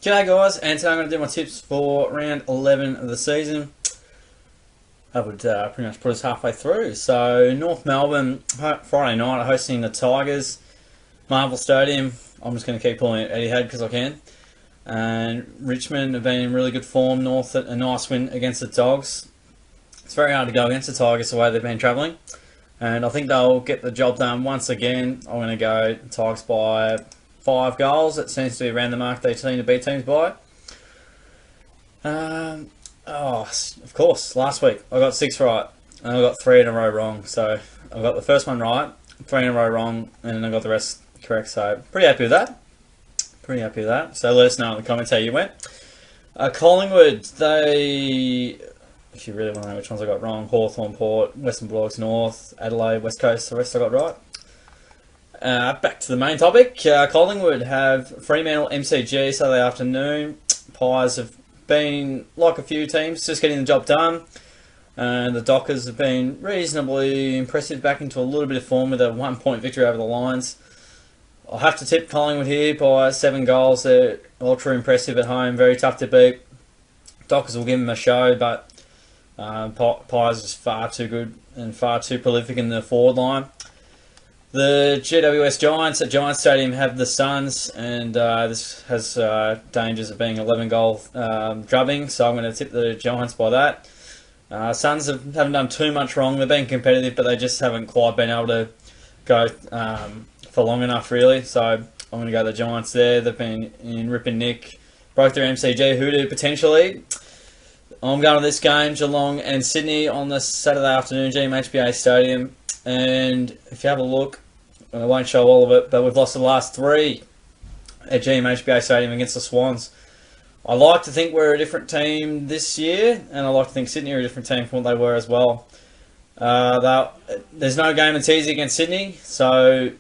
G'day guys, and today I'm going to do my tips for round 11 of the season. That would pretty much put us halfway through. So North Melbourne, Friday night, are hosting the Tigers, Marvel Stadium. I'm just going to keep pulling Eddie Head because I can. And Richmond have been in really good form. North, a nice win against the Dogs. It's very hard to go against the Tigers the way they've been travelling. And I think they'll get the job done once again. I'm going to go Tigers by 5 goals. It seems to be around the mark they seem to beat teams by. Of course, last week I got 6 right and I got 3 in a row wrong. So I got the first one right, 3 in a row wrong, and then I got the rest correct. So pretty happy with that. So let us know in the comments how you went. Collingwood, if you really want to know which ones I got wrong, Hawthorn, Port, Western Bulldogs, North, Adelaide, West Coast, the rest I got right. Back to the main topic. Collingwood have Fremantle MCG Saturday afternoon. Pies have been, like a few teams, just getting the job done. And the Dockers have been reasonably impressive, back into a little bit of form with a 1-point victory over the Lions. I'll have to tip Collingwood here by 7 goals. They're ultra impressive at home, very tough to beat. Dockers will give them a show, but Pies is far too good and far too prolific in the forward line. The GWS Giants at Giants Stadium have the Suns, and this has dangers of being 11-goal drubbing, so I'm going to tip the Giants by that. Suns haven't done too much wrong. They've been competitive, but they just haven't quite been able to go for long enough, really. So I'm going to go the Giants there. They've been in rip and nick, broke their MCG hoodoo potentially. I'm going to this game, Geelong and Sydney, on the Saturday afternoon, GMHBA Stadium. And if you have a look, I won't show all of it, but we've lost the last 3 at GMHBA Stadium against the Swans. I like to think we're a different team this year, and I like to think Sydney are a different team from what they were as well. There's no game that's easy against Sydney, so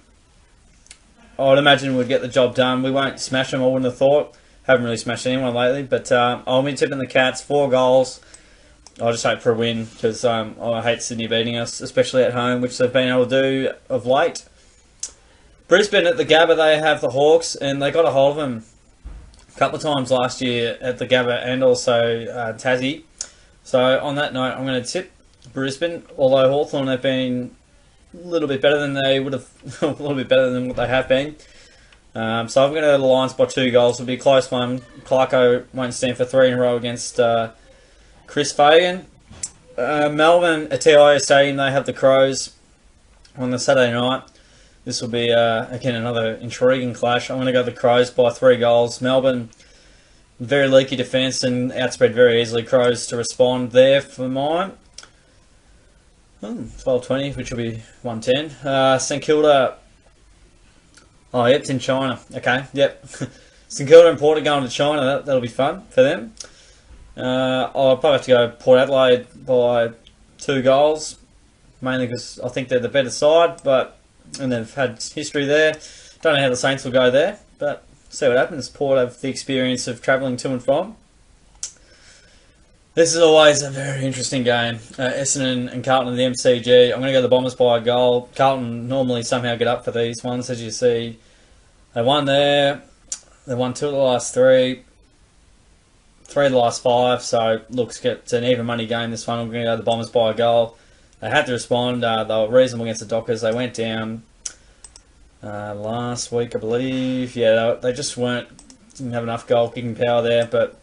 I would imagine we'd get the job done. We won't smash them, I wouldn't have thought. Haven't really smashed anyone lately, but I'll be tipping the Cats 4 goals. I just hope for a win, because I hate Sydney beating us, especially at home, which they've been able to do of late. Brisbane at the Gabba, they have the Hawks, and they got a hold of them a couple of times last year at the Gabba and also Tassie. So on that note, I'm going to tip Brisbane, although Hawthorn have been a little bit better than they would have, a little bit better than what they have been. So I'm going to go the Lions by 2 goals. It'll be a close one. Clarko won't stand for 3 in a row against Chris Fagan. Melbourne at TIO Stadium, they have the Crows on the Saturday night. This will be, again, another intriguing clash. I'm going to go the Crows by 3 goals. Melbourne, very leaky defence and outspread very easily. Crows to respond there for mine. 12-20, which will be 110. St Kilda. Oh, yep, it's in China. Okay, yep. St Kilda and Port are going to China. That'll be fun for them. I'll probably have to go Port Adelaide by 2 goals, mainly because I think they're the better side, and they've had history there. Don't know how the Saints will go there, but see what happens. Port have the experience of travelling to and from. This is always a very interesting game. Essendon and Carlton in the MCG. I'm going to go the Bombers by a goal. Carlton normally somehow get up for these ones, as you see. They won there. They won 2 of the last 3. 3 of the last 5, so looks it's an even money game this one. I'm going to go the Bombers by a goal. They had to respond. They were reasonable against the Dockers. They went down last week, I believe. Yeah, they just didn't have enough goal kicking power there, but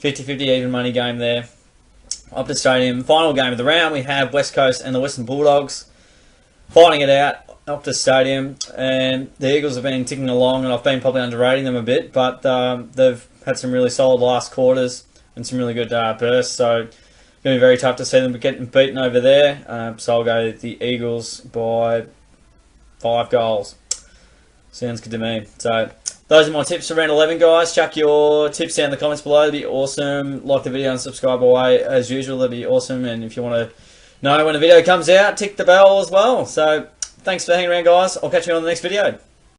50-50 even money game there. Optus Stadium, final game of the round. We have West Coast and the Western Bulldogs fighting it out. Optus Stadium, and the Eagles have been ticking along, and I've been probably underrating them a bit, but they've had some really solid last quarters and some really good bursts, so it's going to be very tough to see them getting beaten over there. So I'll go the Eagles by 5 goals. Sounds good to me. So those are my tips for round 11, guys. Chuck your tips down in the comments below. That'd be awesome. Like the video and subscribe away as usual. That'd be awesome. And if you want to know when a video comes out, tick the bell as well. So thanks for hanging around, guys. I'll catch you on the next video.